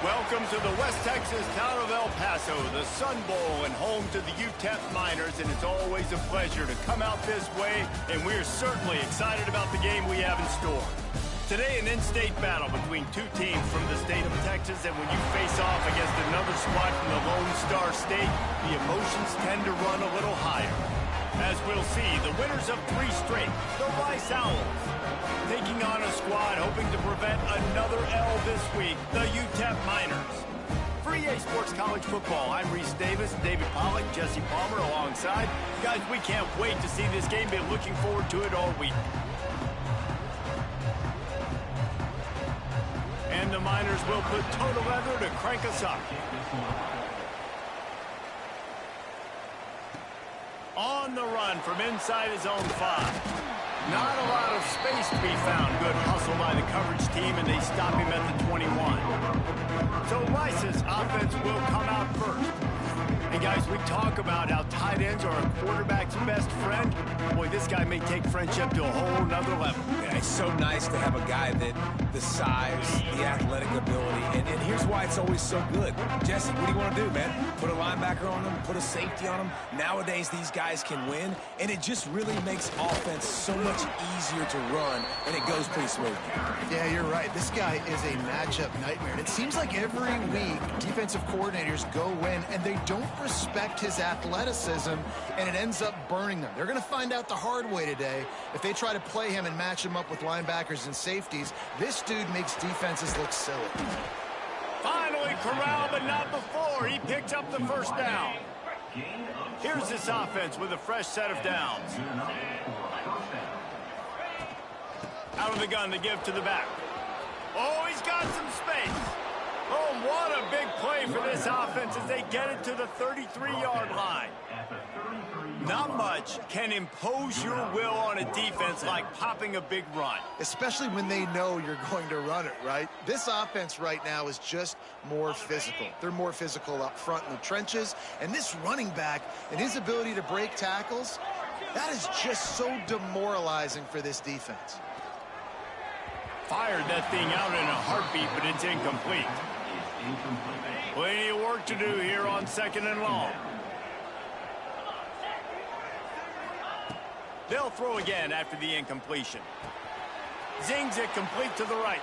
Welcome to the West Texas town of El Paso, the Sun Bowl, and home to the UTEP Miners, and it's always a pleasure to come out this way, and we're certainly excited about the game we have in store. Today, an in-state battle between two teams from the state of Texas, and when you face off against another squad from the Lone Star State, the emotions tend to run a little higher. As we'll see, the winners of 3 straight, the Rice Owls, taking on a squad hoping to prevent another L this week, the UTEP Miners. For EA Sports College Football, I'm Reese Davis, David Pollack, Jesse Palmer alongside. Guys, we can't wait to see this game. Been looking forward to it all week. And the Miners will put toe together to crank us up. On the run from inside his own 5. Not a lot of space to be found. Good hustle by the coverage team, and they stop him at the 21. So Rice's offense will come out first. And guys, we talk about how tight ends are a quarterback's best friend. Boy, this guy may take friendship to a whole nother level. Yeah, it's so nice to have a guy that the size, the athletic ability, and here's why it's always so good. Jesse, what do you want to do, man? Put a linebacker on him, put a safety on him. Nowadays, these guys can win, and it just really makes offense so much easier to run, and it goes pretty smooth. Yeah, you're right. This guy is a matchup nightmare. And it seems like every week, defensive coordinators go in, and they don't respect his athleticism, and it ends up burning them. They're going to find out the hard way today. If they try to play him and match him up with linebackers and safeties, this dude makes defenses look silly. Finally corralled, but not before. He picked up the first down. Here's this offense with a fresh set of downs. Out of the gun to give to the back. Oh, he's got some space. Oh, what a big play for this offense as they get it to the 33-yard line. Not much can impose your will on a defense like popping a big run. Especially when they know you're going to run it, right? This offense right now is just more physical. They're more physical up front in the trenches. And this running back and his ability to break tackles, that is just so demoralizing for this defense. Fired that thing out in a heartbeat, but it's incomplete. Plenty of work to do here on 2nd and long. They'll throw again after the incompletion. Zings it complete to the right.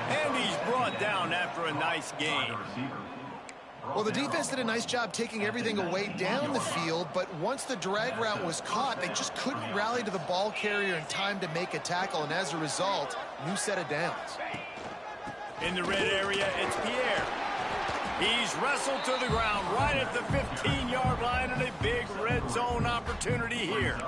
And he's brought down after a nice gain. Well, the defense did a nice job taking everything away down the field, but once the drag route was caught, they just couldn't rally to the ball carrier in time to make a tackle, and as a result, new set of downs. In the red area, it's Pierre. He's wrestled to the ground right at the 15-yard line, and a big red zone opportunity here.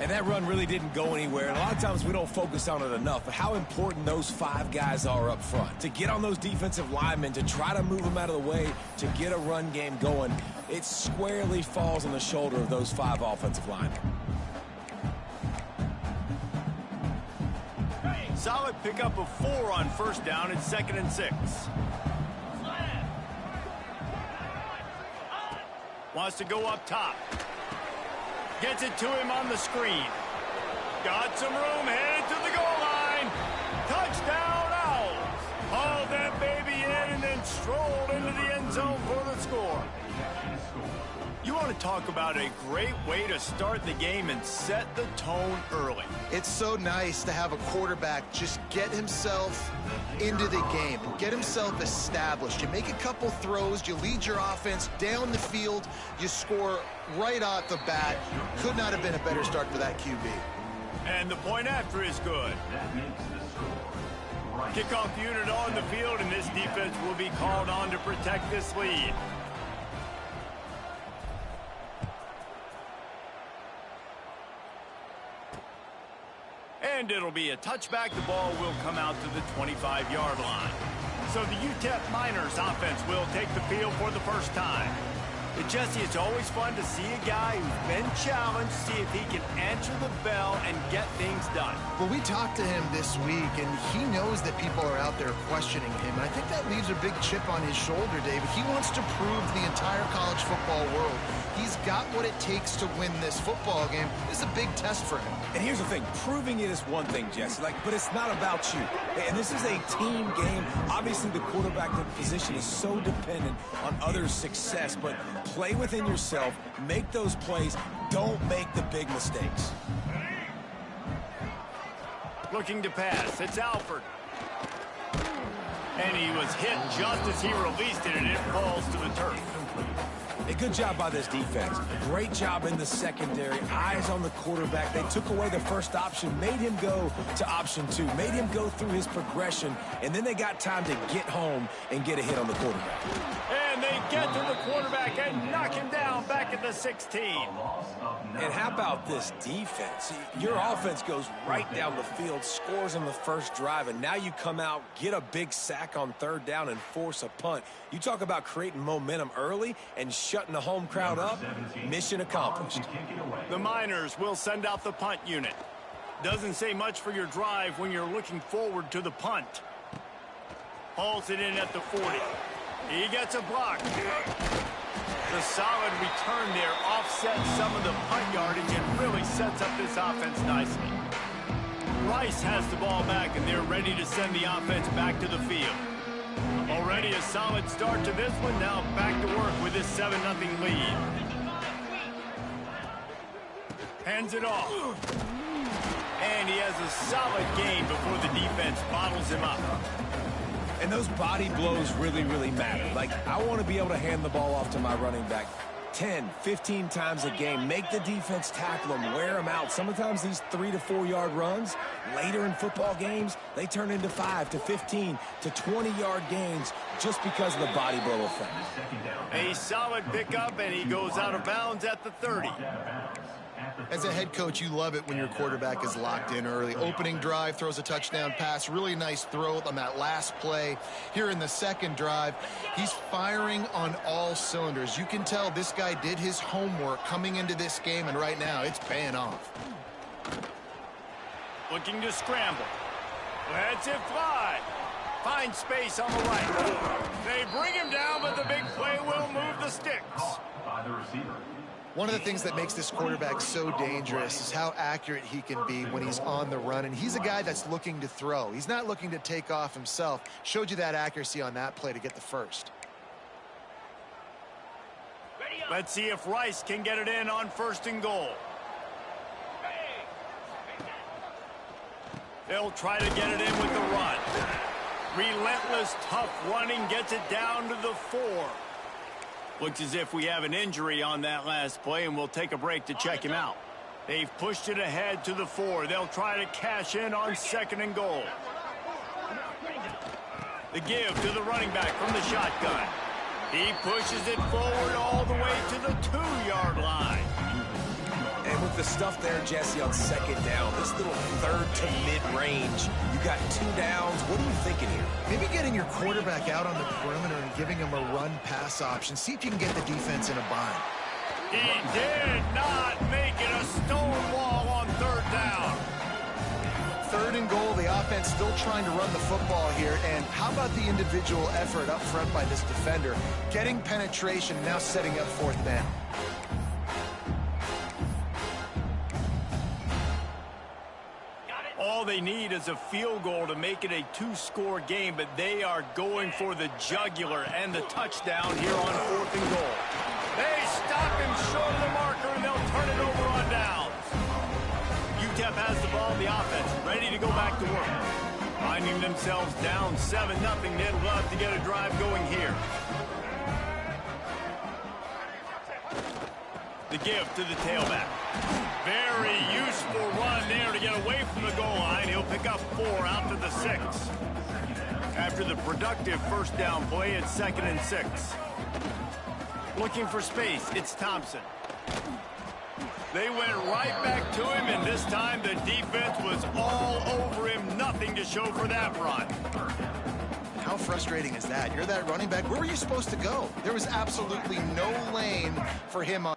And that run really didn't go anywhere. And a lot of times we don't focus on it enough, but how important those 5 guys are up front. To get on those defensive linemen, to try to move them out of the way, to get a run game going, it squarely falls on the shoulder of those 5 offensive linemen. Solid pickup of 4 on first down and 2nd and 6. Wants to go up top. Gets it to him on the screen. Got some room, headed to the goal line. Touchdown, Owls. Hauled that baby in and then strolled into the end zone for the score. You want to talk about a great way to start the game and set the tone early. It's so nice to have a quarterback just get himself into the game, get himself established. You make a couple throws, you lead your offense down the field, you score right off the bat. Could not have been a better start for that QB. And the point after is good. Kickoff unit on the field, and this defense will be called on to protect this lead. And it'll be a touchback. The ball will come out to the 25-yard line. So the UTEP Miners offense will take the field for the first time. But Jesse, it's always fun to see a guy who's been challenged, see if he can answer the bell and get things done. Well, we talked to him this week, and he knows that people are out there questioning him. And I think that leaves a big chip on his shoulder, David. He wants to prove to the entire college football world he's got what it takes to win this football game. This is a big test for him. And here's the thing, proving it is one thing, Jesse, but it's not about you. And this is a team game. Obviously, the quarterback position is so dependent on others' success, but play within yourself, make those plays, don't make the big mistakes. Looking to pass, it's Alford. And he was hit just as he released it, and it falls to the turf. A good job by this defense. Great job in the secondary. Eyes on the quarterback. They took away the first option, made him go to option 2, made him go through his progression, and then they got time to get home and get a hit on the quarterback. And they get to the quarterback and knock him down back at the 16. And how about this defense? Your offense goes right down the field, scores on the first drive, and now you come out, get a big sack on 3rd down, and force a punt. You talk about creating momentum early and shutting the home crowd up. Mission accomplished. The Miners will send out the punt unit. Doesn't say much for your drive when you're looking forward to the punt. Hauls it in at the 40. He gets a block. The solid return there offsets some of the punt yardage and really sets up this offense nicely. Rice has the ball back, and they're ready to send the offense back to the field. Already a solid start to this one. Now back to work with this 7-0 lead. Hands it off. And he has a solid gain before the defense bottles him up. And those body blows really, really matter. I want to be able to hand the ball off to my running back 10, 15 times a game. Make the defense tackle them, wear them out. Sometimes these 3 to 4 yard runs, later in football games, they turn into 5 to 15 to 20-yard gains just because of the body blow effect. A solid pickup, and he goes out of bounds at the 30. As a head coach, you love it when your quarterback is locked in early. Opening drive, throws a touchdown pass. Really nice throw on that last play. Here in the second drive, he's firing on all cylinders. You can tell this guy did his homework coming into this game, and right now it's paying off. Looking to scramble. Lets it fly. Finds space on the right. They bring him down, but the big play will move the sticks. By the receiver. One of the things that makes this quarterback so dangerous is how accurate he can be when he's on the run. And he's a guy that's looking to throw. He's not looking to take off himself. Showed you that accuracy on that play to get the first. Let's see if Rice can get it in on 1st and goal. They'll try to get it in with the run. Relentless, tough running gets it down to the 4. Looks as if we have an injury on that last play, and we'll take a break to check him out. They've pushed it ahead to the 4. They'll try to cash in on 2nd and goal. The give to the running back from the shotgun. He pushes it forward all the way to the 2-yard line. And with the stuff there, Jesse, on 2nd down, this little 3rd to mid-range, you got 2 downs. What are you thinking here? Maybe getting your quarterback out on the perimeter and giving him a run-pass option. See if you can get the defense in a bind. He did not make it a stone wall on 3rd down. 3rd and goal. The offense still trying to run the football here. And how about the individual effort up front by this defender? Getting penetration, now setting up 4th down. All they need is a field goal to make it a 2-score game, but they are going for the jugular and the touchdown here on 4th and goal. They stop him short of the marker, and they'll turn it over on downs. UTEP has the ball, the offense ready to go back to work. Finding themselves down 7-0, they'd love to get a drive going here. The give to the tailback. Very useful run there to get away from the goal line. He'll pick up 4 out to the 6. After the productive 1st down play, it's 2nd and 6. Looking for space, it's Thompson. They went right back to him, and this time the defense was all over him. Nothing to show for that run. How frustrating is that? You're that running back. Where were you supposed to go? There was absolutely no lane for him on.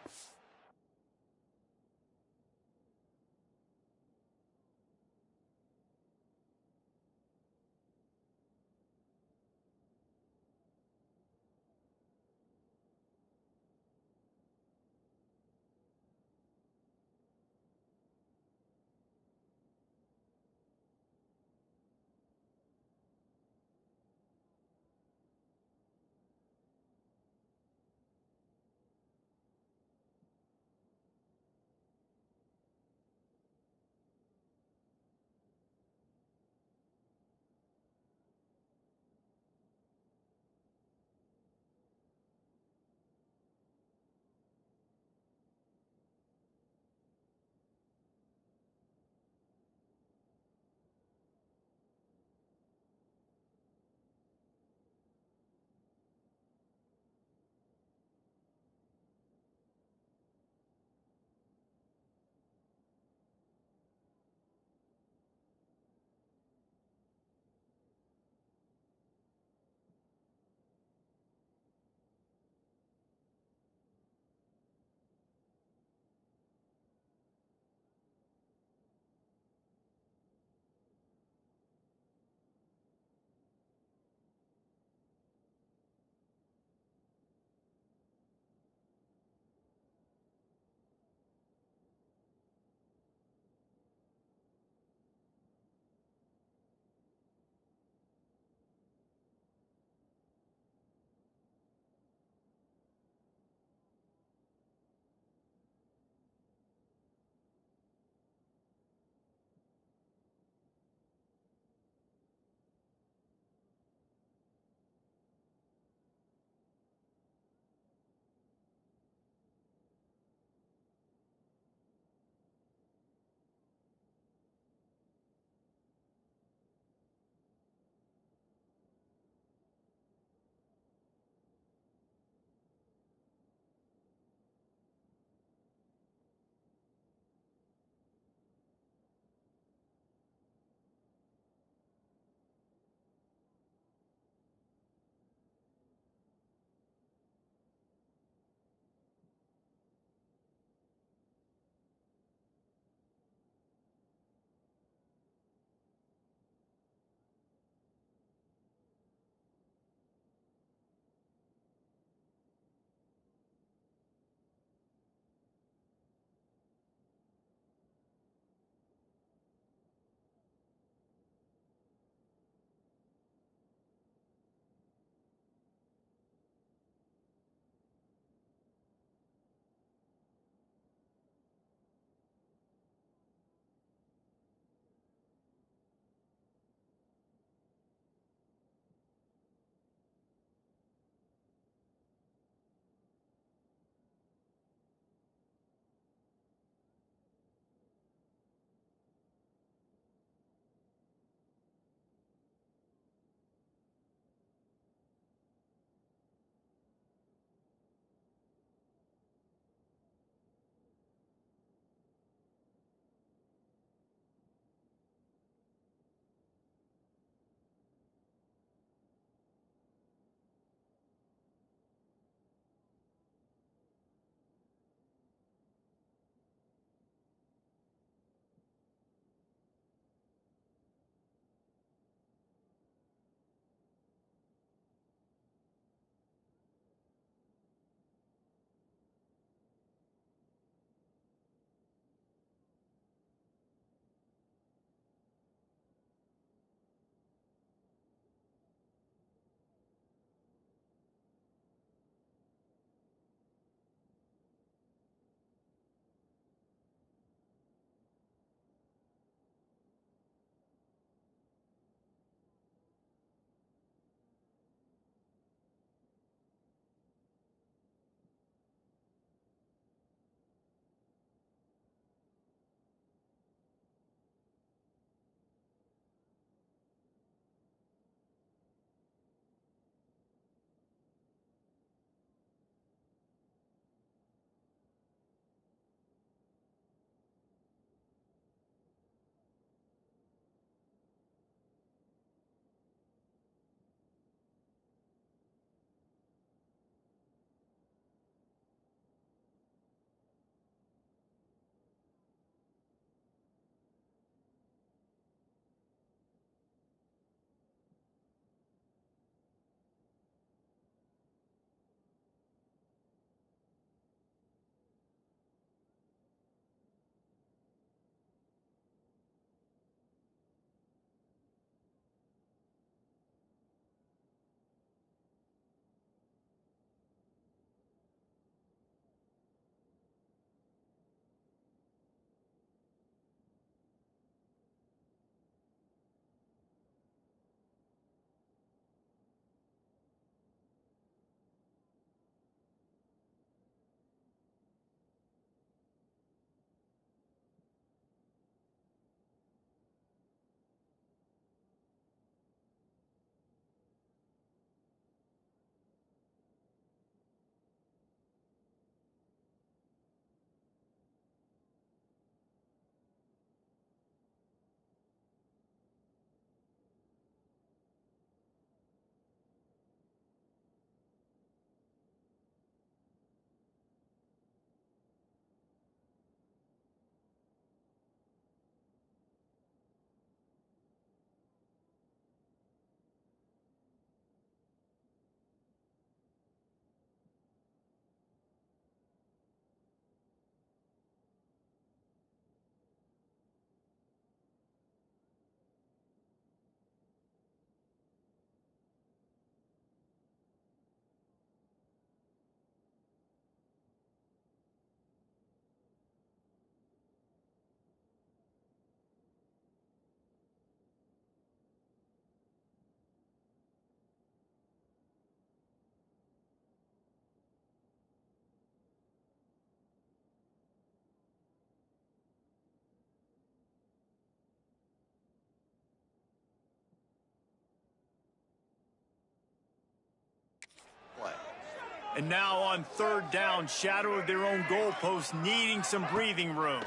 And now on third down, shadow of their own goalpost, needing some breathing room.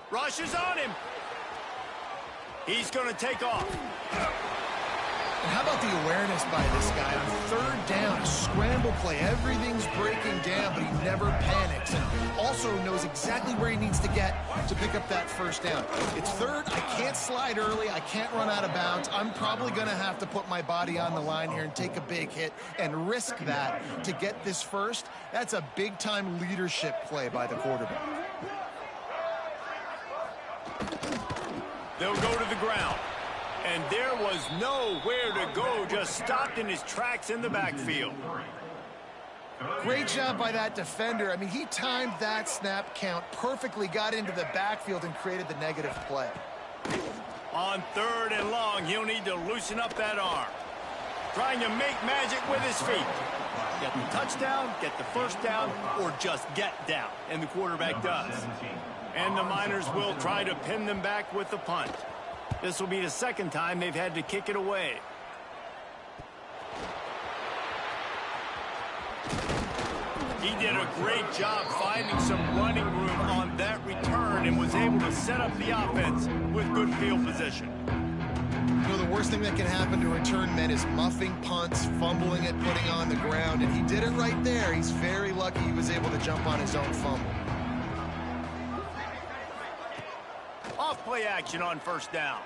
Rushes on him. He's going to take off. And how about the awareness by this guy on third down, a scramble play. Everything's breaking down, but he never panics and also knows exactly where he needs to get to pick up that first down. It's third. I can't slide early. I can't run out of bounds. I'm probably going to have to put my body on the line here and take a big hit and risk that to get this first. That's a big-time leadership play by the quarterback. They'll go to the ground. And there was nowhere to go, just stopped in his tracks in the backfield. Great job by that defender. I mean, he timed that snap count perfectly, got into the backfield and created the negative play. On third and long, he'll need to loosen up that arm. Trying to make magic with his feet. Get the touchdown, get the first down, or just get down. And the quarterback does. And the Miners will try to pin them back with the punt. This will be the second time they've had to kick it away. He did a great job finding some running room on that return and was able to set up the offense with good field position. You know, the worst thing that can happen to return men is muffing punts, fumbling it, putting on the ground, and he did it right there. He's very lucky he was able to jump on his own fumble. Off-play action on first down.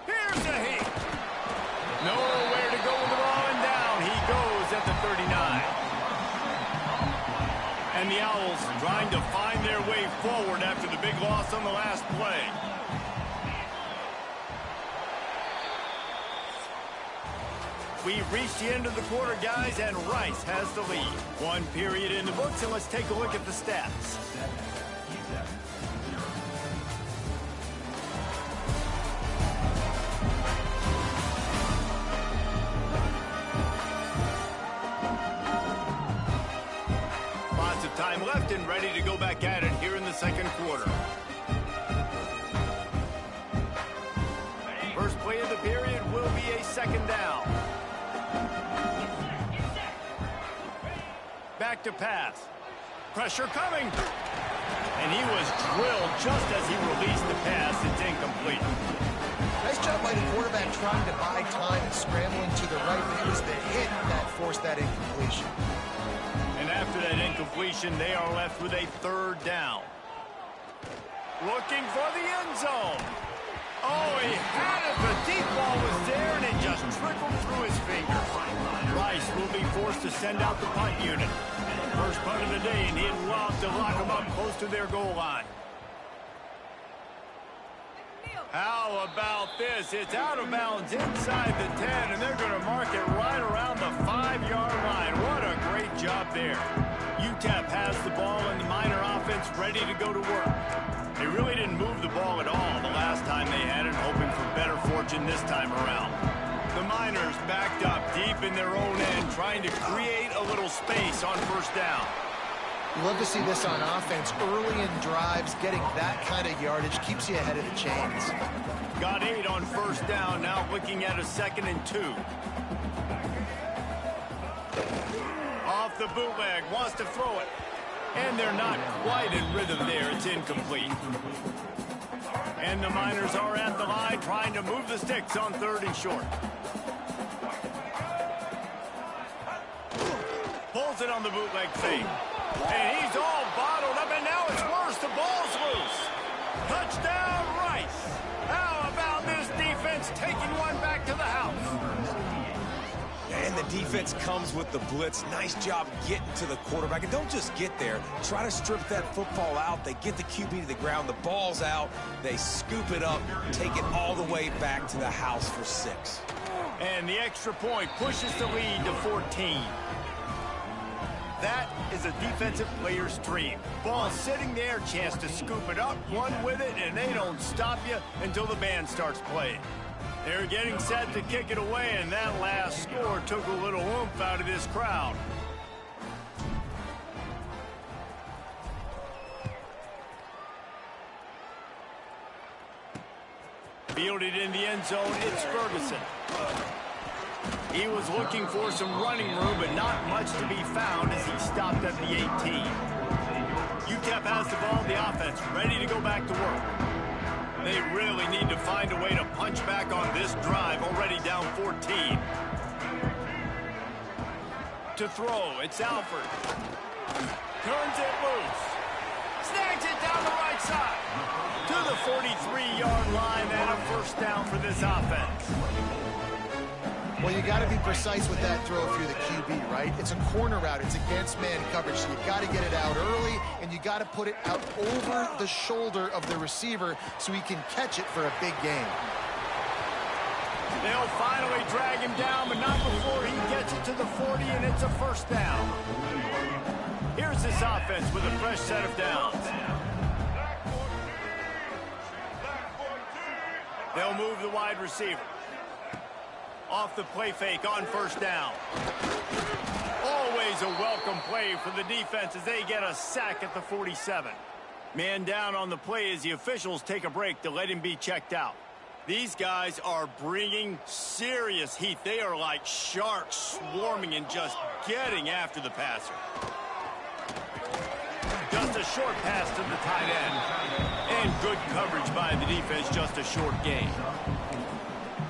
Here's a heat. Nowhere to go with the ball, and down he goes at the 39. And the Owls trying to find their way forward after the big loss on the last play. We've reached the end of the quarter, guys, and Rice has the lead. One period in the books, and let's take a look at the stats. Time left and ready to go back at it here in the second quarter. First play of the period will be a second down. Back to pass. Pressure coming. And he was drilled just as he released the pass. It's incomplete. Nice job by the quarterback trying to buy time and scrambling to the right, but it was the hit that forced that incompletion. And after that incompletion, they are left with a third down. Looking for the end zone. Oh, he had it. The deep ball was there, and it just trickled through his fingers. Rice will be forced to send out the punt unit. First punt of the day, and he'd love to lock them up close to their goal line. How about this? It's out of bounds inside the 10, and they're going to mark it right around the 5-yard line. What a great job there. UTEP has the ball, and the Miner offense ready to go to work. They really didn't move the ball at all the last time they had it, hoping for better fortune this time around. The Miners backed up deep in their own end, trying to create a little space on first down. You love to see this on offense. Early in drives, getting that kind of yardage keeps you ahead of the chains. Got 8 on first down, now looking at a 2nd and 2. Off the bootleg, wants to throw it. And they're not quite in rhythm there. It's incomplete. And the Miners are at the line trying to move the sticks on 3rd and short. Pulls it on the bootleg fake. And he's all bottled up, and now it's worse. The ball's loose. Touchdown, Rice. How about this defense taking one back to the house? And the defense comes with the blitz. Nice job getting to the quarterback. And don't just get there. Try to strip that football out. They get the QB to the ground. The ball's out. They scoop it up, take it all the way back to the house for 6. And the extra point pushes the lead to 14. That is a defensive player's dream. Ball sitting there, chance to scoop it up, run with it, and they don't stop you until the band starts playing. They're getting set to kick it away, and that last score took a little oomph out of this crowd. Fielded in the end zone, it's Ferguson. He was looking for some running room, but not much to be found as he stopped at the 18. UTEP has the ball, the offense ready to go back to work. They really need to find a way to punch back on this drive, already down 14. To throw, it's Alford. Turns it loose. Snags it down the right side. To the 43-yard line and a first down for this offense. Well, you got to be precise with that throw if you're the QB, right? It's a corner route. It's against man coverage, so you got to get it out early, and you got to put it out over the shoulder of the receiver so he can catch it for a big gain. They'll finally drag him down, but not before he gets it to the 40, and it's a first down. Here's this offense with a fresh set of downs. They'll move the wide receiver. Off the play fake on first down. Always a welcome play for the defense as they get a sack at the 47. Man down on the play as the officials take a break to let him be checked out. These guys are bringing serious heat. They are like sharks swarming and just getting after the passer. Just a short pass to the tight end. And good coverage by the defense, just a short gain.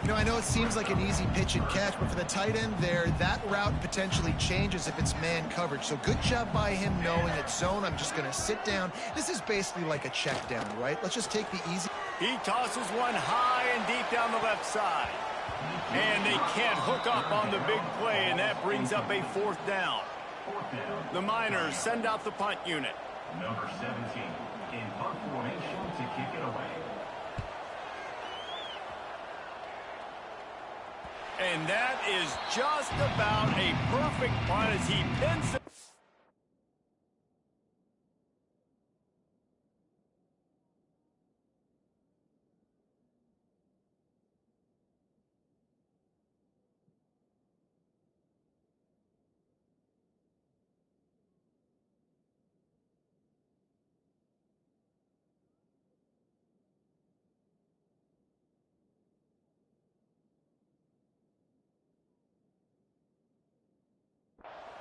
You know, I know it seems like an easy pitch and catch, but for the tight end there, that route potentially changes if it's man coverage. So good job by him knowing it's zone. I'm just going to sit down. This is basically like a check down, right? Let's just take the easy. He tosses one high and deep down the left side. And they can't hook up on the big play, and that brings up a fourth down. The Miners send out the punt unit. Number 17 in punt formation to kick it away. And that is just about a perfect punt as he pins it.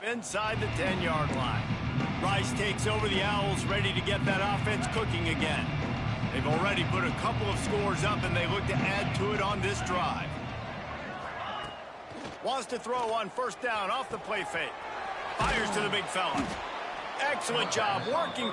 Inside the 10-yard line. Rice takes over the Owls, ready to get that offense cooking again. They've already put a couple of scores up, and they look to add to it on this drive. Wants to throw on first down off the play fake. Fires to the big fella. Excellent job working.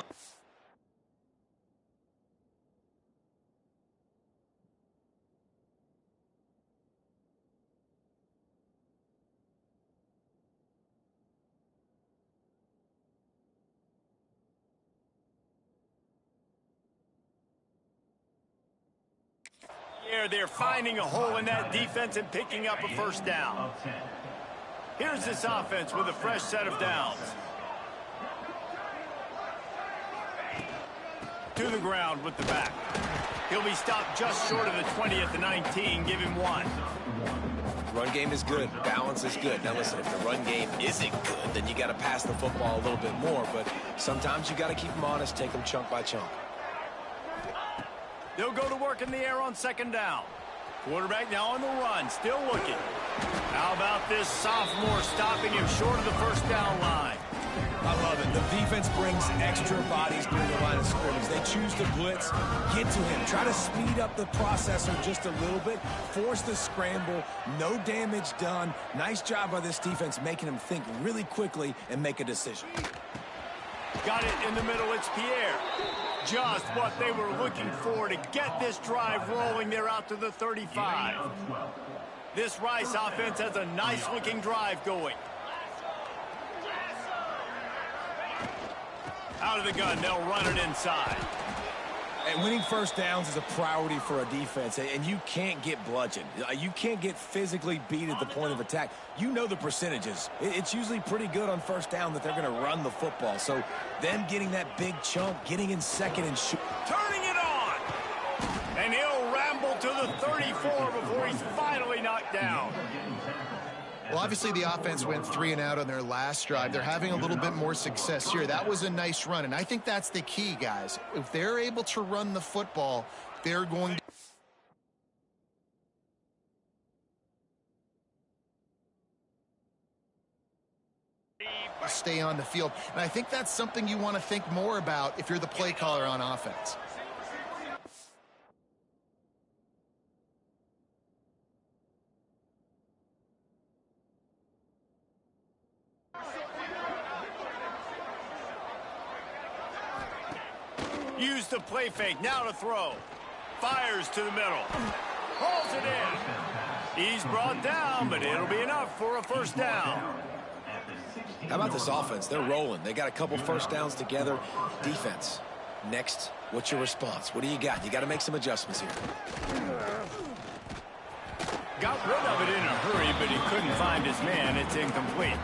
They're finding a hole in that defense and picking up a first down. Here's this offense with a fresh set of downs. To the ground with the back. He'll be stopped just short of the 20 at the 19. Give him one. Run game is good. Balance is good. Now listen, if the run game isn't good, then you got to pass the football a little bit more. But sometimes you got to keep them honest, take them chunk by chunk. They'll go to work in the air on second down. Quarterback now on the run, still looking. How about this sophomore stopping him short of the first down line? I love it. The defense brings extra bodies during the line of scrimmage. They choose to blitz, get to him, try to speed up the processor just a little bit, force the scramble, no damage done. Nice job by this defense making him think really quickly and make a decision. Got it in the middle, it's Pierre. Just what they were looking for to get this drive rolling. They're out to the 35. This Rice offense has a nice-looking drive going. Out of the gun, they'll run it inside. And winning first downs is a priority for a defense, and you can't get bludgeoned. You can't get physically beat at the point of attack. You know the percentages. It's usually pretty good on first down that they're going to run the football. So them getting that big chunk, getting in second and shoot. Turning it on! And he'll ramble to the 34 before he's finally knocked down. Well, obviously the offense went 3 and out on their last drive. They're having a little bit more success here. That was a nice run, and I think that's the key, guys. If they're able to run the football, they're going to stay on the field. And I think that's something you want to think more about if you're the play caller on offense. Use the play fake, now to throw. Fires to the middle. Hauls it in. He's brought down, but it'll be enough for a first down. How about this offense? They're rolling. They got a couple first downs together. Defense. Next, what's your response? What do you got? You got to make some adjustments here. Got rid of it in a hurry, but he couldn't find his man. It's incomplete.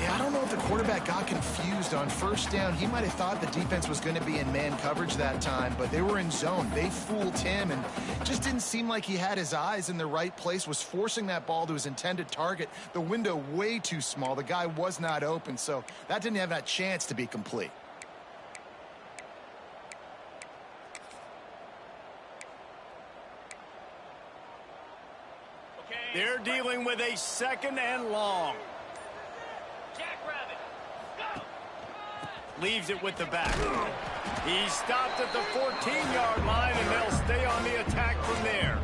Yeah, I don't know if the quarterback got confused on first down. He might have thought the defense was going to be in man coverage that time, but they were in zone. They fooled him, and just didn't seem like he had his eyes in the right place, was forcing that ball to his intended target. The window way too small. The guy was not open, so that didn't have that chance to be complete. They're dealing with a second and long. Leaves it with the back. He stopped at the 14-yard line, and they'll stay on the attack from there.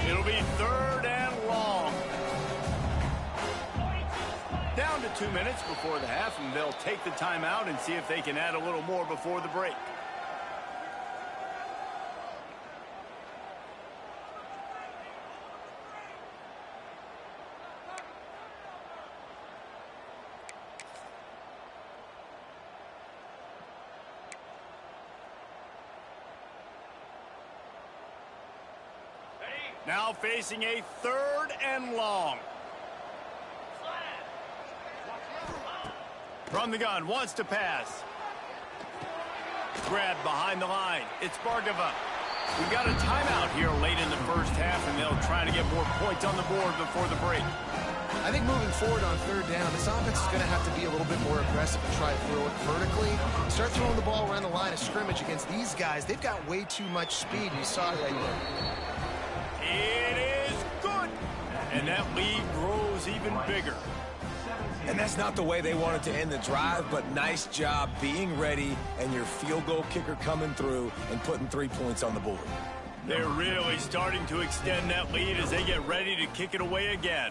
It'll be third and long. Down to 2 minutes before the half, and they'll take the timeout and see if they can add a little more before the break. Now facing a third and long. From the gun, wants to pass. Grabbed behind the line. It's Bargava. We've got a timeout here late in the first half, and they'll try to get more points on the board before the break. I think moving forward on third down, this offense is going to have to be a little bit more aggressive and try to throw it vertically. Start throwing the ball around the line of scrimmage against these guys. They've got way too much speed. You saw it right there. It is good. And that lead grows even bigger. And that's not the way they wanted to end the drive, but nice job being ready and your field goal kicker coming through and putting 3 points on the board. They're really starting to extend that lead as they get ready to kick it away again.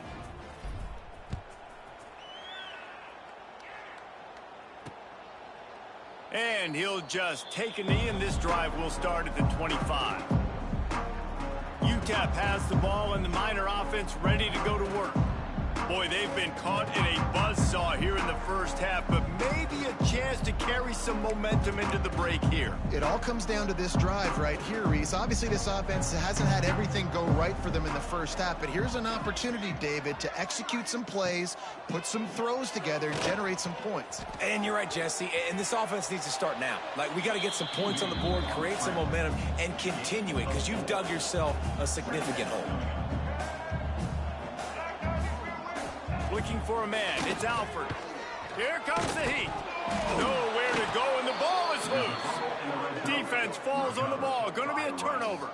And he'll just take a knee, and this drive will start at the 25. UTEP has the ball, and the Miner offense ready to go to work. Boy, they've been caught in a buzzsaw here in the first half, but maybe a chance to carry some momentum into the break here. It all comes down to this drive right here, Reese. Obviously, this offense hasn't had everything go right for them in the first half, but here's an opportunity, David, to execute some plays, put some throws together, and generate some points. And you're right, Jesse, and this offense needs to start now. Like, we got to get some points on the board, create some momentum, and continue it, because you've dug yourself a significant hole. Looking for a man. It's Alford. Here comes the heat. Nowhere to go, and the ball is loose. Defense falls on the ball. Going to be a turnover.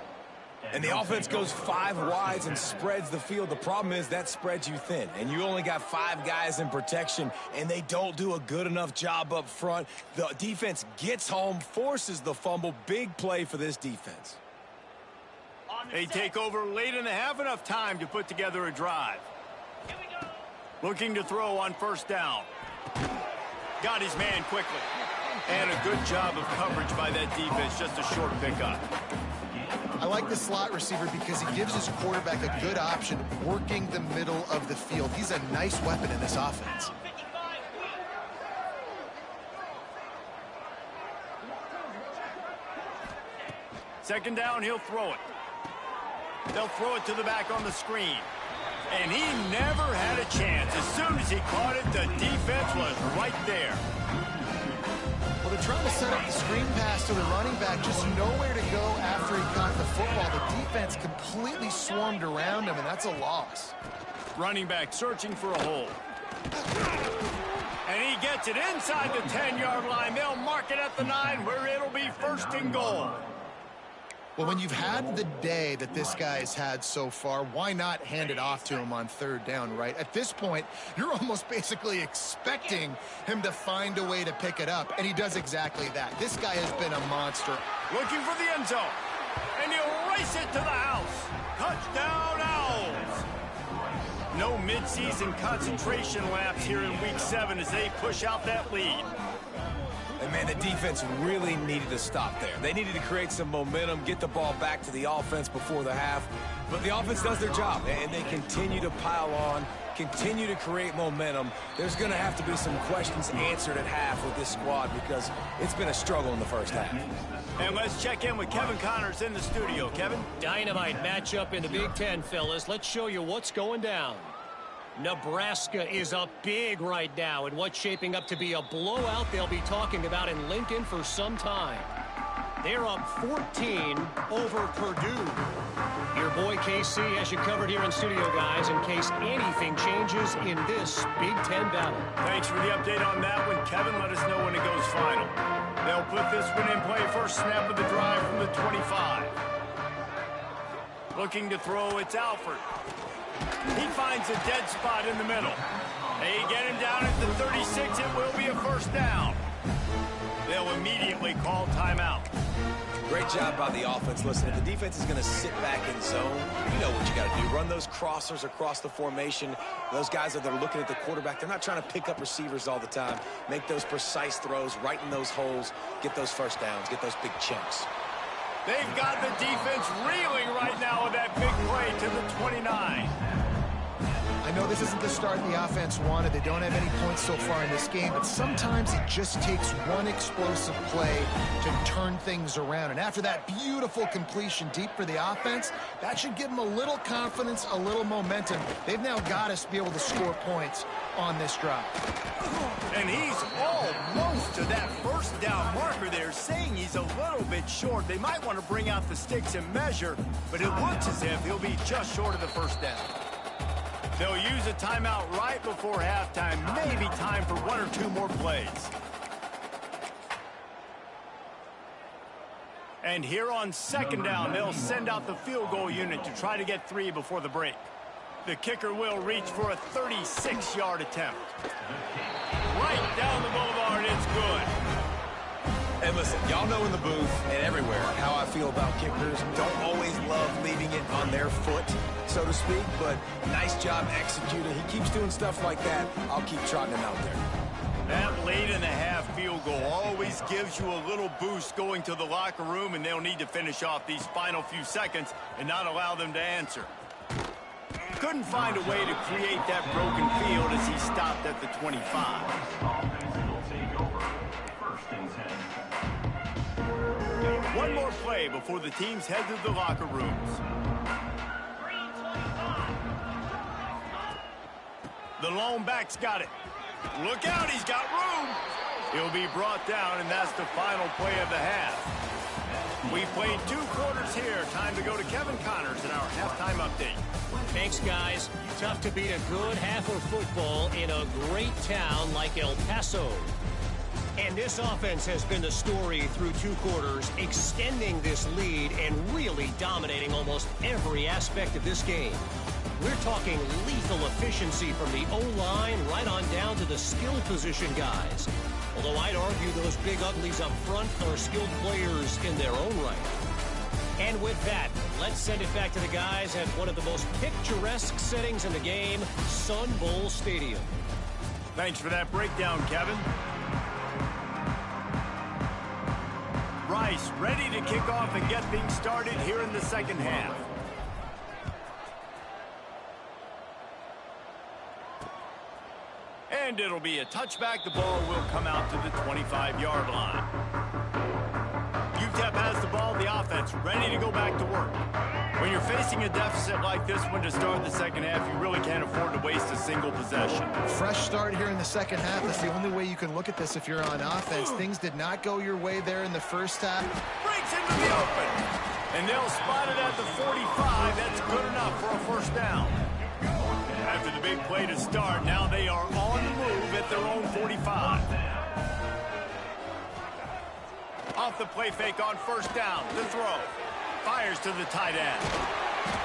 And the offense goes 5 wides and spreads the field. The problem is that spreads you thin, and you only got 5 guys in protection, and they don't do a good enough job up front. The defense gets home, forces the fumble. Big play for this defense. They take over late in the half, enough time to put together a drive. Looking to throw on first down. Got his man quickly. And a good job of coverage by that defense. Just a short pickup. I like the slot receiver because he gives his quarterback a good option working the middle of the field. He's a nice weapon in this offense. Second down, he'll throw it. They'll throw it to the back on the screen. And he never had a chance. As soon as he caught it, the defense was right there. Well, they're trying to set up the screen pass to the running back, just nowhere to go after he caught the football. The defense completely swarmed around him, and that's a loss. Running back searching for a hole. And he gets it inside the 10-yard line. They'll mark it at the 9, where it'll be first and goal. Well, when you've had the day that this guy has had so far, why not hand it off to him on third down, right? At this point, you're almost basically expecting him to find a way to pick it up, and he does exactly that. This guy has been a monster. Looking for the end zone, and he'll race it to the house. Touchdown, Owls! No midseason concentration laps here in Week 7 as they push out that lead. And, man, the defense really needed to stop there. They needed to create some momentum, get the ball back to the offense before the half. But the offense does their job, and they continue to pile on, continue to create momentum. There's going to have to be some questions answered at half with this squad because it's been a struggle in the first half. And let's check in with Kevin Connors in the studio. Kevin? Dynamite matchup in the Big Ten, fellas. Let's show you what's going down. Nebraska is up big right now in what's shaping up to be a blowout they'll be talking about in Lincoln for some time. They're up 14 over Purdue. Your boy KC has you covered here in studio, guys, in case anything changes in this Big Ten battle. Thanks for the update on that one, Kevin. Let us know when it goes final. They'll put this one in play first snap of the drive from the 25. Looking to throw, it's Alford. He finds a dead spot in the middle. They get him down at the 36. It will be a first down. They'll immediately call timeout. Great job by the offense. Listen, if the defense is going to sit back in zone, you know what you got to do. Run those crossers across the formation. Those guys that are looking at the quarterback, they're not trying to pick up receivers all the time. Make those precise throws, right in those holes, get those first downs, get those big chunks. They've got the defense reeling right now with that big play to the 29. I know this isn't the start the offense wanted. They don't have any points so far in this game, but sometimes it just takes one explosive play to turn things around. And after that beautiful completion deep for the offense, that should give them a little confidence, a little momentum. They've now got us to be able to score points on this drive. And he's almost to that first down marker there, saying he's a little bit short. They might want to bring out the sticks and measure, but it looks as if he'll be just short of the first down. They'll use a timeout right before halftime, maybe time for one or two more plays. And here on second down, they'll send out the field goal unit to try to get 3 before the break. The kicker will reach for a 36-yard attempt. Right down the boulevard, it's good. And listen, y'all know in the booth and everywhere how I feel about kickers. Don't always love leaving it on their foot, so to speak, but nice job executing. He keeps doing stuff like that. I'll keep trotting him out there. That late-in-the-half field goal always gives you a little boost going to the locker room, and they'll need to finish off these final few seconds and not allow them to answer. Couldn't find a way to create that broken field as he stopped at the 25. One more play before the teams head to the locker rooms. The lone back's got it. Look out, he's got room. He'll be brought down, and that's the final play of the half. We played 2 quarters here. Time to go to Kevin Connors in our halftime update. Thanks, guys. Tough to beat a good half of football in a great town like El Paso. And this offense has been the story through 2 quarters, extending this lead and really dominating almost every aspect of this game. We're talking lethal efficiency from the O-line right on down to the skill position guys. Although I'd argue those big uglies up front are skilled players in their own right. And with that, let's send it back to the guys at one of the most picturesque settings in the game, Sun Bowl Stadium. Thanks for that breakdown, Kevin. Rice ready to kick off and get things started here in the second half. And it'll be a touchback. The ball will come out to the 25-yard line. UTEP has the ball, the offense ready to go back to work. When you're facing a deficit like this one to start the second half, you really can't afford to waste a single possession. Fresh start here in the second half. That's the only way you can look at this if you're on offense. Things did not go your way there in the first half. Breaks into the open. And they'll spot it at the 45. That's good enough for a first down. After the big play to start, now they are on the move at their own 45. Off the play fake on first down, the throw. fires to the tight end.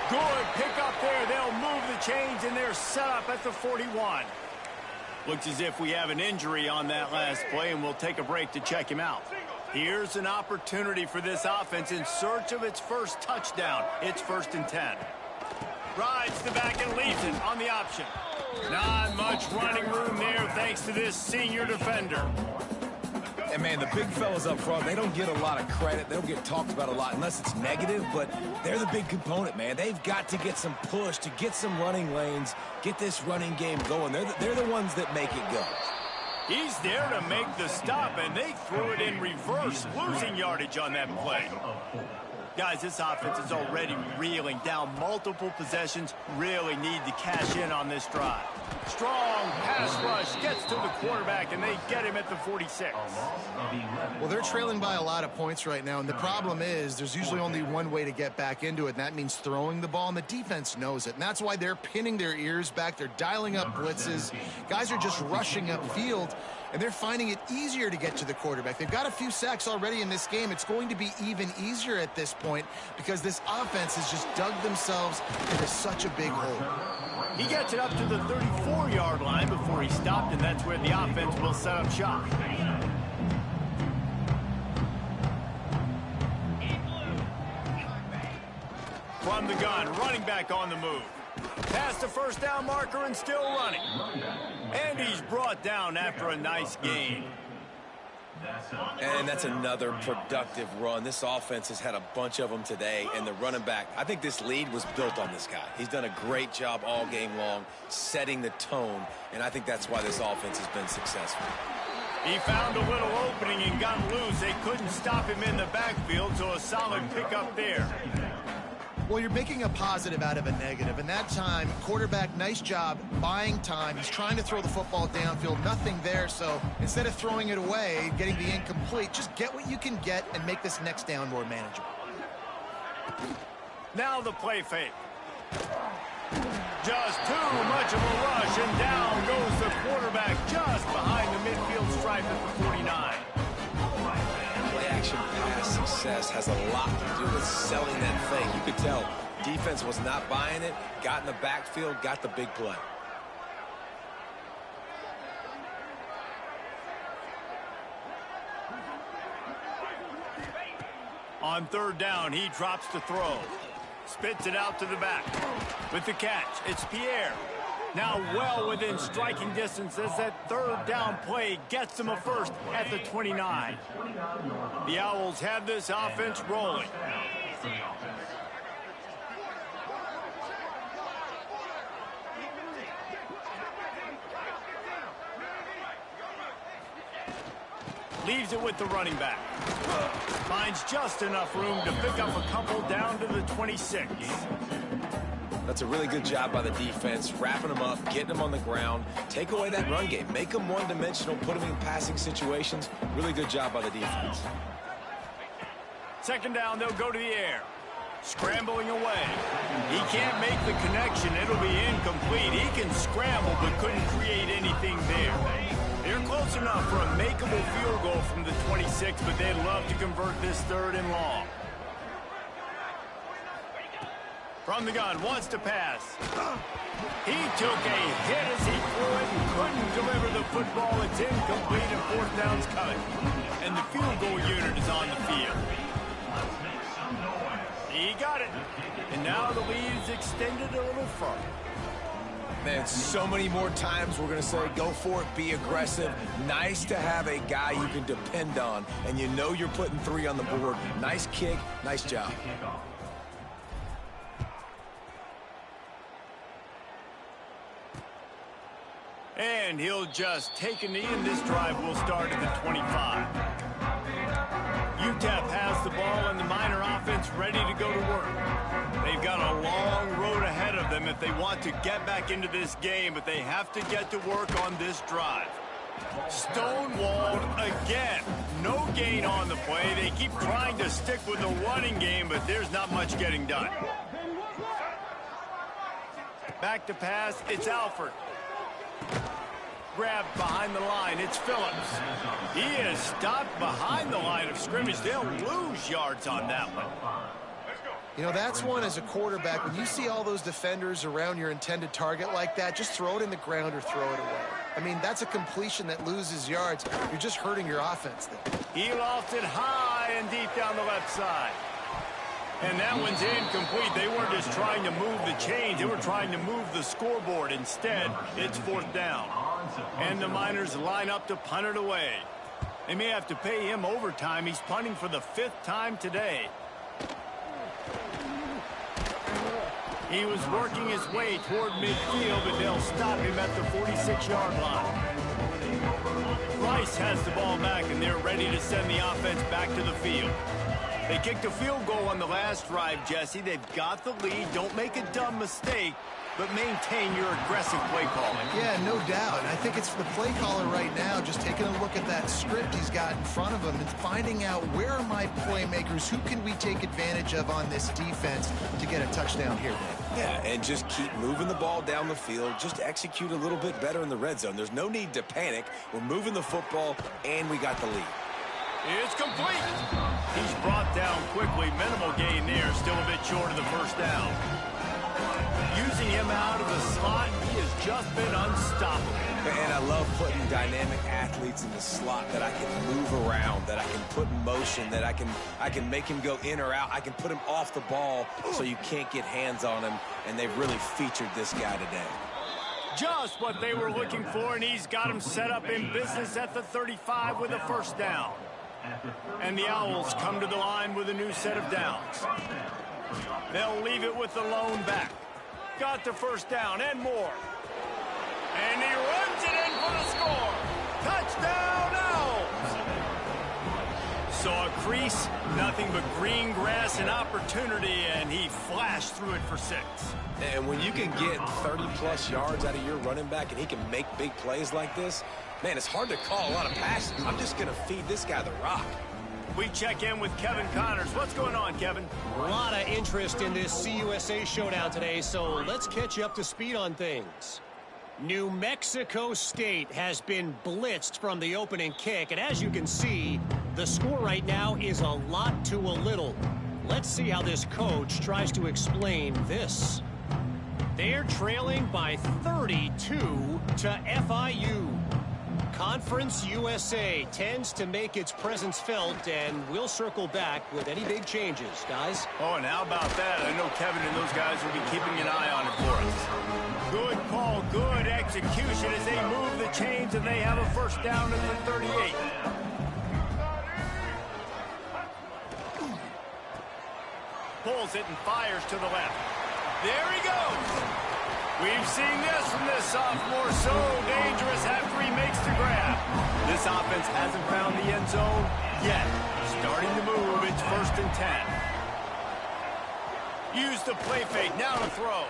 Good pick up there. They'll move the chains, and they're set up at the 41. Looks as if we have an injury on that last play, and we'll take a break to check him out. Here's an opportunity for this offense in search of its first touchdown. It's 1st and 10. Rides the back and leaves it on the option. Not much running room there thanks to this senior defender. And, man, the big fellas up front, they don't get a lot of credit. They don't get talked about a lot unless it's negative, but they're the big component, man. They've got to get some push, to get some running lanes, get this running game going. They're the ones that make it go. He's there to make the stop, and they threw it in reverse, losing yardage on that play. Guys, this offense is already reeling down multiple possessions, really need to cash in on this drive. Strong pass rush gets to the quarterback, and they get him at the 46. Well, they're trailing by a lot of points right now, and the problem is there's usually only one way to get back into it, and that means throwing the ball, and the defense knows it. And that's why they're pinning their ears back. They're dialing up blitzes. Guys are just rushing upfield, and they're finding it easier to get to the quarterback. They've got a few sacks already in this game. It's going to be even easier at this point because this offense has just dug themselves into such a big hole. He gets it up to the 34-yard line before he stopped, and that's where the offense will set up shop. From the gun, running back on the move. Past the first down marker and still running. And he's brought down after a nice gain. And that's another productive run. This offense has had a bunch of them today, and the running back, I think this lead was built on this guy. He's done a great job all game long, setting the tone, and I think that's why this offense has been successful. He found a little opening and got loose. They couldn't stop him in the backfield, so a solid pickup there. Well, you're making a positive out of a negative, and that time, quarterback, nice job buying time. He's trying to throw the football downfield, nothing there, so instead of throwing it away, getting the incomplete, just get what you can get and make this next down more manageable. Now the play fake. Just too much of a rush, and down goes the quarterback just behind the midfield stripe at the 49. Play-action pass success has a lot to do with selling that fake. You could tell defense was not buying it, got in the backfield, got the big play. On 3rd down, he drops to throw. Spits it out to the back. With the catch, it's Pierre. Now well within striking distance as that 3rd down play gets him a first at the 29. The Owls have this offense rolling. Leaves it with the running back. Finds just enough room to pick up a couple down to the 26. That's a really good job by the defense, wrapping them up, getting them on the ground, take away that run game, make them one-dimensional, put them in passing situations. Really good job by the defense. 2nd down, they'll go to the air. Scrambling away. He can't make the connection. It'll be incomplete. He can scramble but couldn't create anything there. They're close enough for a makeable field goal from the 26, but they'd love to convert this 3rd and long. From the gun, wants to pass. He took a hit as he threw it and couldn't deliver the football. It's incomplete and 4th down's coming. And the field goal unit is on the field. He got it. And now the lead is extended a little further. Man, so many more times we're going to say, go for it, be aggressive. Nice to have a guy you can depend on, and you know you're putting 3 on the board. Nice kick, nice job. And he'll just take a knee, and this drive will start at the 25. UTEP has the ball, and the Miner offense ready to go to work. They've got a long road ahead of them if they want to get back into this game, but they have to get to work on this drive. Stonewalled again. No gain on the play. They keep trying to stick with the running game, but there's not much getting done. Back to pass, it's Alford. Grabbed behind the line, it's Phillips. He is stopped behind the line of scrimmage. They'll lose yards on that one. You know, that's one as a quarterback. When you see all those defenders around your intended target like that, just throw it in the ground or throw it away. I mean, that's a completion that loses yards. You're just hurting your offense there. He lofted high and deep down the left side. And that one's incomplete. They weren't just trying to move the chains. They were trying to move the scoreboard. Instead, it's 4th down. And the Miners line up to punt it away. They may have to pay him overtime. He's punting for the 5th time today. He was working his way toward midfield, but they'll stop him at the 46-yard line. Rice has the ball back, and they're ready to send the offense back to the field. They kicked a field goal on the last drive, Jesse. They've got the lead. Don't make a dumb mistake, but maintain your aggressive play calling. Yeah, no doubt. And I think it's the play caller right now just taking a look at that script he's got in front of him and finding out where are my playmakers, who can we take advantage of on this defense to get a touchdown here, Dave. Yeah, and just keep moving the ball down the field. Just execute a little bit better in the red zone. There's no need to panic. We're moving the football, and we got the lead. It's complete. He's brought down quickly. Minimal gain there. Still a bit short of the 1st down. Using him out of the slot, he has just been unstoppable. And I love putting dynamic athletes in the slot that I can move around, that I can put in motion, that I can make him go in or out. I can put him off the ball so you can't get hands on him, and they've really featured this guy today. Just what they were looking for, and he's got him set up in business at the 35 with a 1st down. And the Owls come to the line with a new set of downs. They'll leave it with the lone back. Got the 1st down and more. And he runs it in for the score. Touchdown, Owls! Saw a crease, nothing but green grass and opportunity, and he flashed through it for 6. And when you can get 30-plus yards out of your running back and he can make big plays like this, man, it's hard to call a lot of passes. I'm just going to feed this guy the rock. We check in with Kevin Connors. What's going on, Kevin? A lot of interest in this CUSA showdown today, so let's catch you up to speed on things. New Mexico State has been blitzed from the opening kick, and as you can see, the score right now is a lot to a little. Let's see how this coach tries to explain this. They're trailing by 32 to FIU. Conference USA tends to make its presence felt, and we'll circle back with any big changes, guys. Oh, and how about that? I know Kevin and those guys will be keeping an eye on it for us. Good call, good execution as they move the chains, and they have a 1st down at the 38. Pulls it and fires to the left. There he goes. We've seen this from this sophomore. So dangerous after he makes the grab. This offense hasn't found the end zone yet. Starting to move. It's 1st and 10. Use the play fake. Now to throw.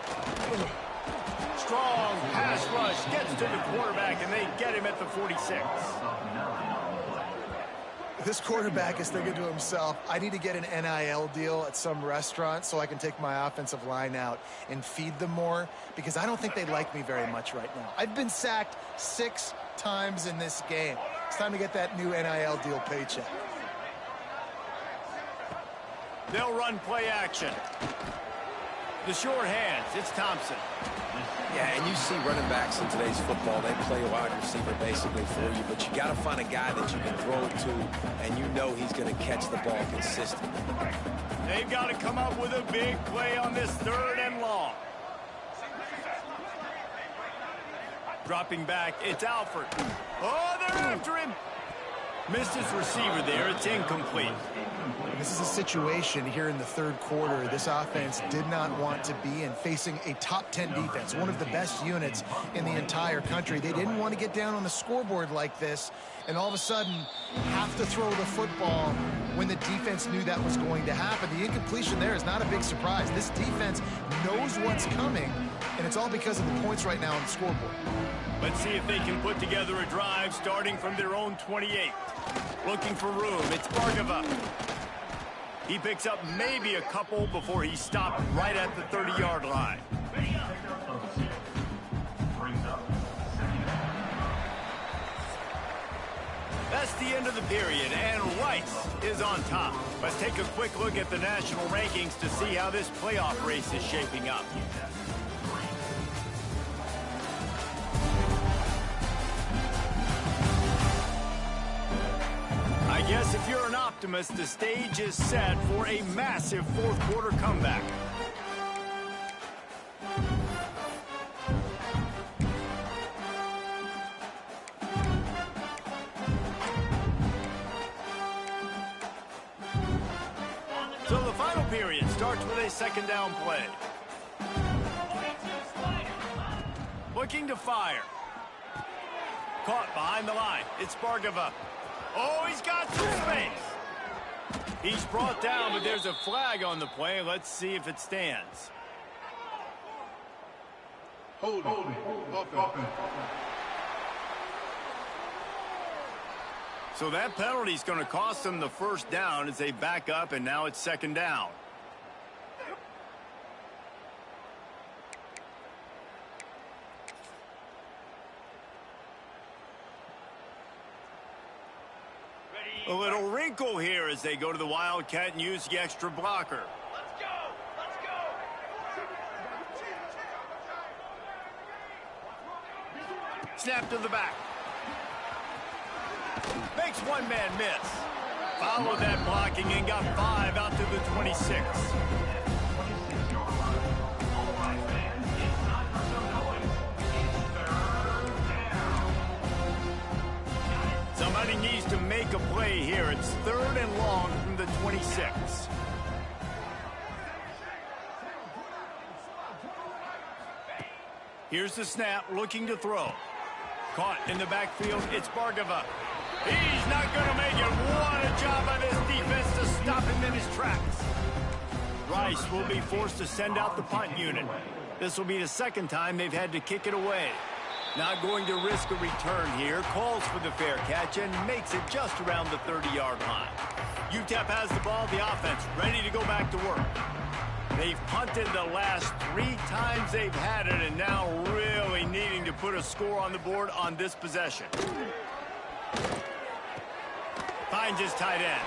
Strong pass rush. Gets to the quarterback, and they get him at the 46. This quarterback is thinking to himself, I need to get an NIL deal at some restaurant so I can take my offensive line out and feed them more, because I don't think they like me very much right now. I've been sacked 6 times in this game. It's time to get that new NIL deal paycheck. They'll run play action. The short hands, it's Thompson. Yeah, and you see running backs in today's football, they play wide receiver basically for you, but you got to find a guy that you can throw it to, and you know he's going to catch the ball consistently. They've got to come up with a big play on this 3rd and long. Dropping back, it's Alford. Oh, they're after him. Missed his receiver there. It's incomplete. This is a situation here in the 3rd quarter this offense did not want to be in, facing a top 10 defense, one of the best units in the entire country. They didn't want to get down on the scoreboard like this and all of a sudden have to throw the football when the defense knew that was going to happen. The incompletion there is not a big surprise. This defense knows what's coming, and it's all because of the points right now on the scoreboard. Let's see if they can put together a drive starting from their own 28. Looking for room. It's Bargava. He picks up maybe a couple before he stopped right at the 30-yard line. That's the end of the period, and Rice is on top. Let's take a quick look at the national rankings to see how this playoff race is shaping up. I guess if you're an optimist, the stage is set for a massive fourth-quarter comeback. So the final period starts with a second down play. Looking to fire. Caught behind the line. It's Bargava. Oh, he's got some space. He's brought down, but there's a flag on the play. Let's see if it stands. Hold it. So that penalty's going to cost them the first down as they back up, and now it's second down. A little wrinkle here as they go to the Wildcat and use the extra blocker. Let's go! Snap to the back. Makes one man miss. Followed that blocking and got 5 out to the 26. Somebody needs to make a play here. It's third and long from the 26. Here's the snap, looking to throw. Caught in the backfield, it's Bargava. He's not going to make it. What a job by this defense to stop him in his tracks. Rice will be forced to send out the punt unit. This will be the second time they've had to kick it away. Not going to risk a return here. Calls for the fair catch and makes it just around the 30-yard line. UTEP has the ball, the offense ready to go back to work. They've punted the last 3 times they've had it, and now really needing to put a score on the board on this possession. Finds his tight end.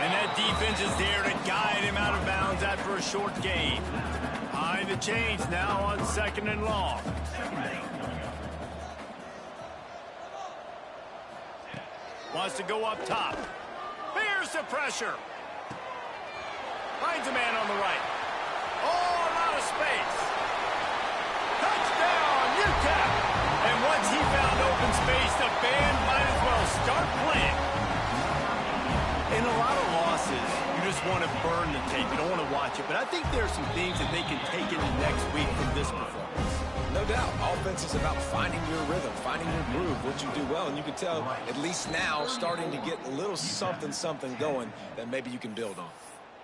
And that defense is there to guide him out of bounds after a short gain. Behind the chains now on second and long. Wants to go up top. Here's the pressure. Finds a man on the right. Oh, a lot of space. Touchdown, UTEP. And once he found open space, the band might as well start playing. In a lot of losses, you just want to burn the tape. You don't want to watch it. But I think there are some things that they can take into next week from this performance. No doubt. Offense is about finding your rhythm, finding your groove, what you do well. And you can tell, at least now, starting to get a little something going that maybe you can build on.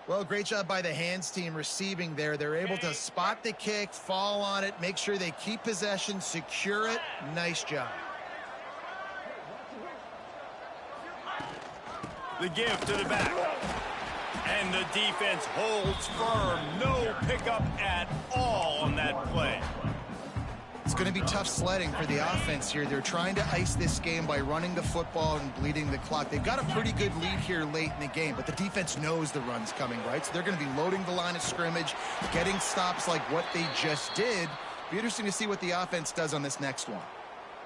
Well, great job by the hands team receiving there. They're able to spot the kick, fall on it, make sure they keep possession, secure it. Nice job. The give to the back. And the defense holds firm. No pickup at all on that play. It's going to be tough sledding for the offense here. They're trying to ice this game by running the football and bleeding the clock. They've got a pretty good lead here late in the game, but the defense knows the run's coming, right? So they're going to be loading the line of scrimmage, getting stops like what they just did. Be interesting to see what the offense does on this next one.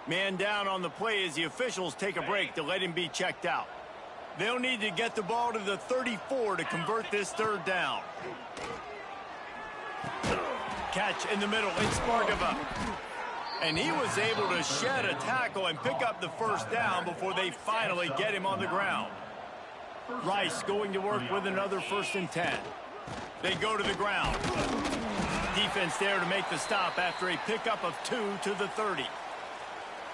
Man down on the play as the officials take a break to let him be checked out. They'll need to get the ball to the 34 to convert this third down. Catch in the middle. It's Bargava. And he was able to shed a tackle and pick up the first down before they finally get him on the ground. Rice going to work with another 1st and 10. They go to the ground. Defense there to make the stop after a pickup of 2 to the 30.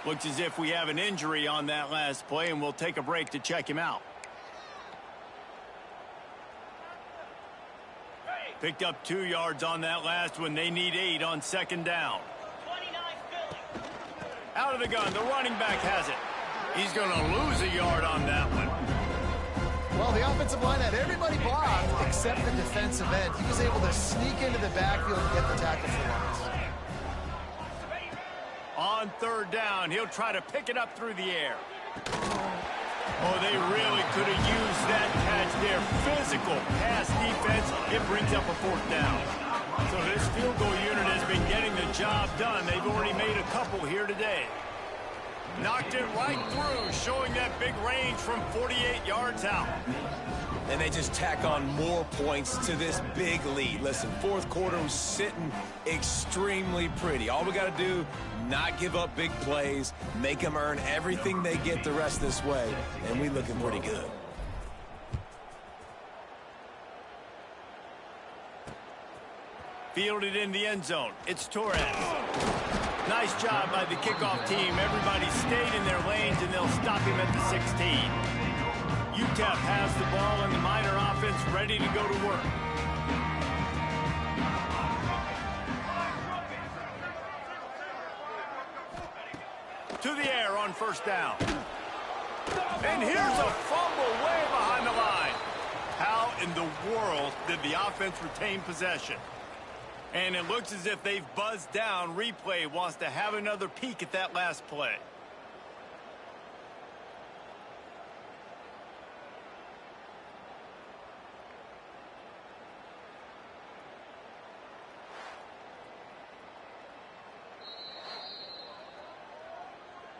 Looks as if we have an injury on that last play, and we'll take a break to check him out. Picked up 2 yards on that last one. They need 8 on second down. Out of the gun, the running back has it. He's going to lose a yard on that one. Well, the offensive line had everybody blocked except the defensive end. He was able to sneak into the backfield and get the tackle for once. On third down, he'll try to pick it up through the air. Oh, they really could have used that catch there. Physical pass defense. It brings up a fourth down. So this field goal unit has been getting the job done. They've already made a couple here today. Knocked it right through, showing that big range from 48 yards out. And they just tack on more points to this big lead. Listen, fourth quarter was sitting extremely pretty. All we got to do, not give up big plays, make them earn everything they get the rest this way, and we looking pretty good. Fielded in the end zone. It's Torres. Nice job by the kickoff team. Everybody stayed in their lanes, and they'll stop him at the 16. UTEP has the ball, and the Miner offense ready to go to work. To the air on first down. And here's a fumble way behind the line. How in the world did the offense retain possession? And it looks as if they've buzzed down. Replay wants to have another peek at that last play.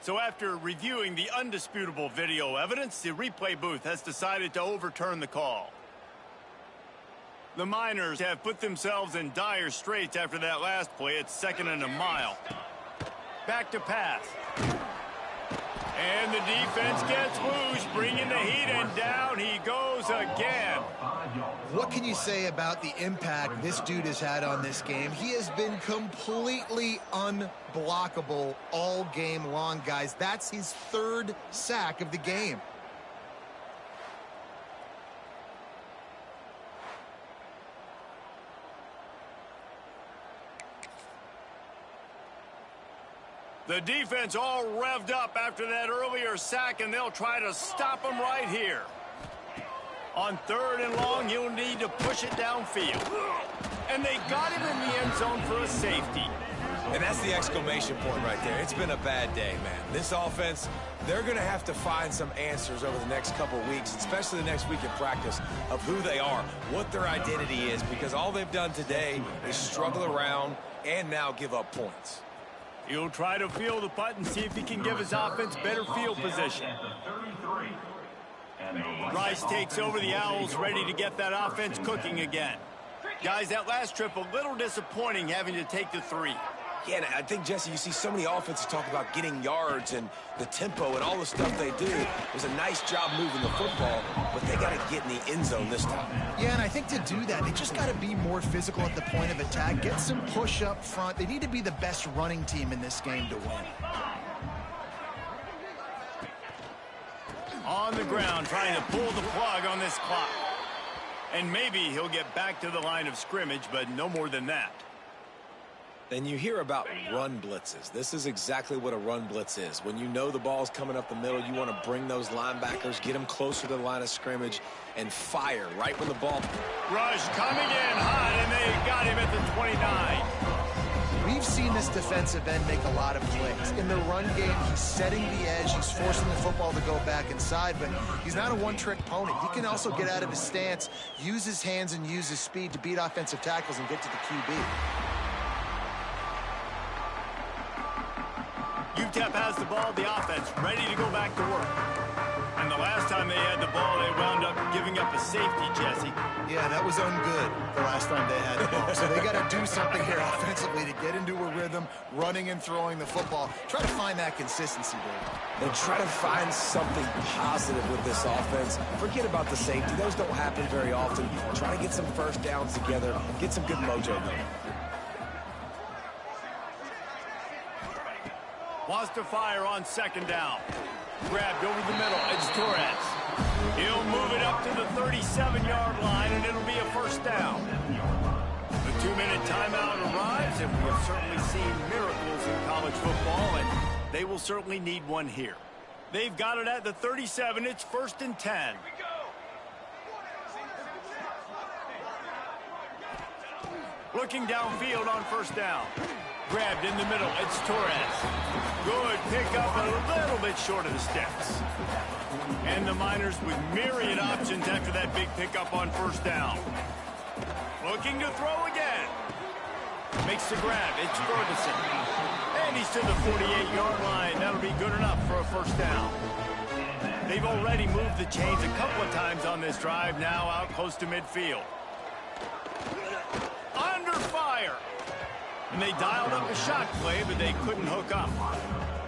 So after reviewing the undisputable video evidence, the replay booth has decided to overturn the call. The Miners have put themselves in dire straits after that last play. It's 2nd and a mile. Back to pass. And the defense gets loose, bringing the heat, and down he goes again. What can you say about the impact this dude has had on this game? He has been completely unblockable all game long, guys. That's his 3rd sack of the game. The defense all revved up after that earlier sack, and they'll try to stop him right here. On 3rd and long, he'll need to push it downfield. And they got him in the end zone for a safety. And that's the exclamation point right there. It's been a bad day, man. This offense, they're going to have to find some answers over the next couple weeks, especially the next week in practice, of who they are, what their identity is, because all they've done today is struggle around and now give up points. He'll try to field the punt and see if he can give his offense better field position. Rice takes over the Owls, ready to get that offense cooking again. Guys, that last trip, a little disappointing having to take the 3. Yeah, and I think, Jesse, you see so many offenses talk about getting yards and the tempo and all the stuff they do. It was a nice job moving the football, but they got to get in the end zone this time. Yeah, and I think to do that, they just got to be more physical at the point of attack, get some push up front. They need to be the best running team in this game to win. On the ground, trying to pull the plug on this clock. And maybe he'll get back to the line of scrimmage, but no more than that. Then you hear about run blitzes. This is exactly what a run blitz is. When you know the ball's coming up the middle, you want to bring those linebackers, get them closer to the line of scrimmage, and fire right when the ball... Rush coming in hot, and they got him at the 29. We've seen this defensive end make a lot of plays. In the run game, he's setting the edge. He's forcing the football to go back inside, but he's not a one-trick pony. He can also get out of his stance, use his hands, and use his speed to beat offensive tackles and get to the QB. UTEP has the ball, the offense ready to go back to work. And the last time they had the ball, they wound up giving up a safety, Jesse. Yeah, that was ungood the last time they had the ball. So they got to do something here offensively to get into a rhythm, running and throwing the football. Try to find that consistency, Dave. And try to find something positive with this offense. Forget about the safety. Those don't happen very often. Try to get some first downs together, get some good mojo going. Wants to fire on 2nd down. Grabbed over the middle. It's Torres. He'll move it up to the 37-yard line, and it'll be a first down. The 2-minute timeout arrives, and we have certainly seen miracles in college football, and they will certainly need one here. They've got it at the 37. It's 1st and 10. Looking downfield on 1st down. Grabbed in the middle. It's Torres. Good pickup, a little bit short of the sticks. And the Miners with myriad options after that big pickup on first down. Looking to throw again. Makes the grab. It's Ferguson. And he's to the 48-yard line. That'll be good enough for a first down. They've already moved the chains a couple of times on this drive, now out close to midfield. Under fire. And they dialed up a shot play, but they couldn't hook up.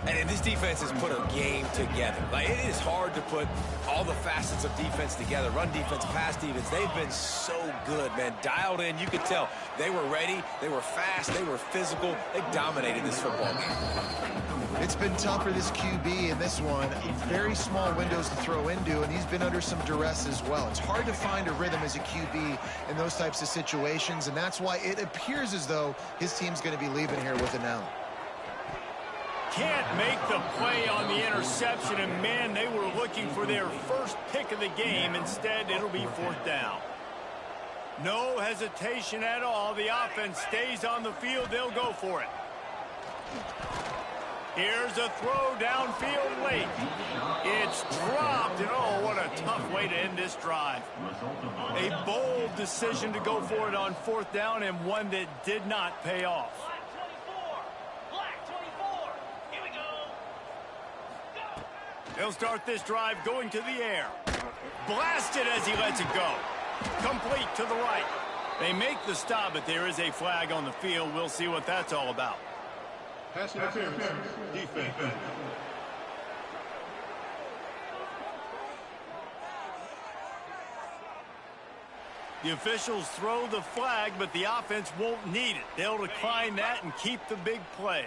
And this defense has put a game together. Like, it is hard to put all the facets of defense together. Run defense, pass defense. They've been so good, man. Dialed in. You could tell they were ready. They were fast. They were physical. They dominated this football game. It's been tough for this QB in this one. Very small windows to throw into, and he's been under some duress as well. It's hard to find a rhythm as a QB in those types of situations, and that's why it appears as though his team's going to be leaving here with an L. Can't make the play on the interception, and man, they were looking for their first pick of the game. Instead, it'll be fourth down. No hesitation at all. The offense stays on the field. They'll go for it. Here's a throw downfield late. It's dropped, and oh, what a tough way to end this drive. A bold decision to go for it on fourth down, and one that did not pay off. They'll start this drive going to the air. Blasted as he lets it go. Complete to the right. They make the stop, but there is a flag on the field. We'll see what that's all about. Pass interference. Defense. The officials throw the flag, but the offense won't need it. They'll decline that and keep the big play.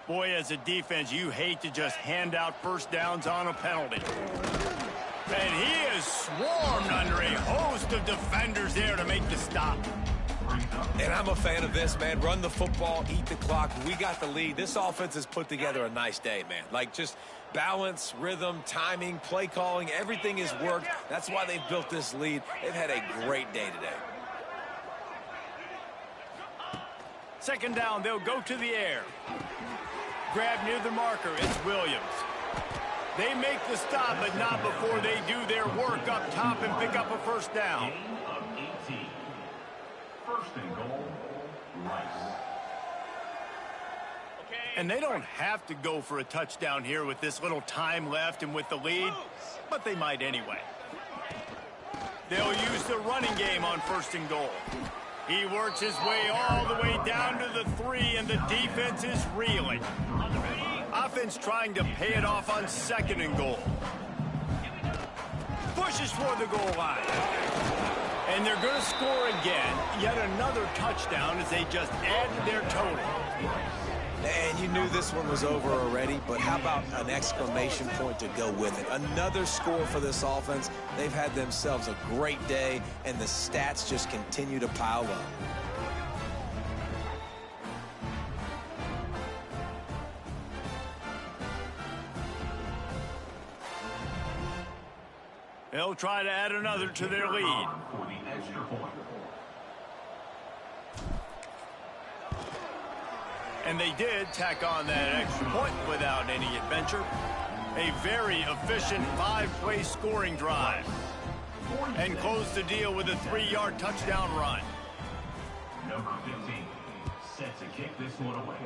Boy, as a defense, you hate to just hand out first downs on a penalty. And he is swarmed under a host of defenders there to make the stop. And I'm a fan of this, man. Run the football, eat the clock. We got the lead. This offense has put together a nice day, man. Like, just balance, rhythm, timing, play calling, everything has worked. That's why they've built this lead. They've had a great day today. Second down, they'll go to the air. Grab near the marker, it's Williams. They make the stop, but not before they do their work up top and pick up a first down. Gain of 18. First and goal, Rice. And they don't have to go for a touchdown here with this little time left and with the lead, but they might anyway. They'll use the running game on first and goal. He works his way all the way down to the 3, and the defense is reeling. Offense trying to pay it off on second and goal. Pushes for the goal line. And they're going to score again. Yet another touchdown as they just added their total. And you knew this one was over already, but how about an exclamation point to go with it? Another score for this offense. They've had themselves a great day, and the stats just continue to pile up. They'll try to add another to their lead. For the extra point. And they did tack on that extra point without any adventure. A very efficient 5-play scoring drive. And close the deal with a 3-yard touchdown run. Number 15, set to kick this one away.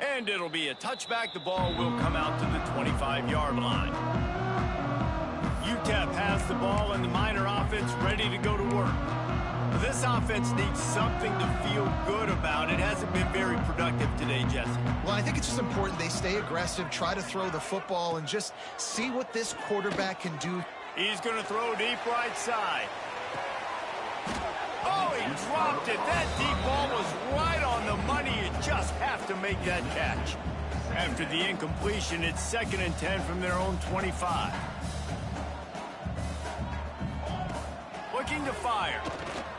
And it'll be a touchback. The ball will come out to the 25-yard line. UTEP has the ball, and the Miner offense ready to go to work. This offense needs something to feel good about. It hasn't been very productive today, Jesse. Well, I think it's just important they stay aggressive, try to throw the football, and just see what this quarterback can do. He's going to throw deep right side. Oh, he dropped it. That deep ball was right on the money. You just have to make that catch. After the incompletion, it's 2nd and 10 from their own 25. Looking to fire.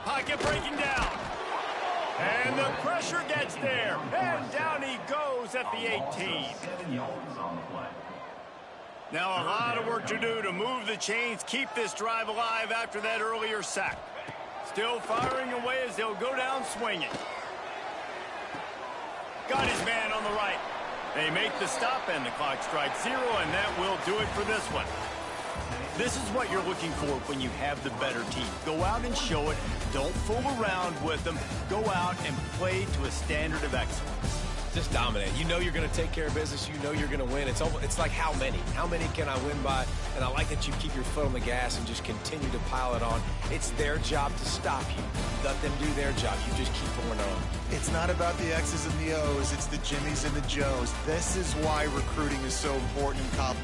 Pocket breaking down. And the pressure gets there. And down he goes at the 18. 7 yards on the play. Now a lot of work to do to move the chains, keep this drive alive after that earlier sack. Still firing away as they'll go down swinging. Got his man on the right. They make the stop, and the clock strikes 0, and that will do it for this one. This is what you're looking for when you have the better team. Go out and show it. Don't fool around with them. Go out and play to a standard of excellence. Just dominate. You know you're going to take care of business. You know you're going to win. It's like how many? How many can I win by? And I like that you keep your foot on the gas and just continue to pile it on. It's their job to stop you. Let them do their job. You just keep going on. It's not about the X's and the O's. It's the Jimmies and the Joes. This is why recruiting is so important in college.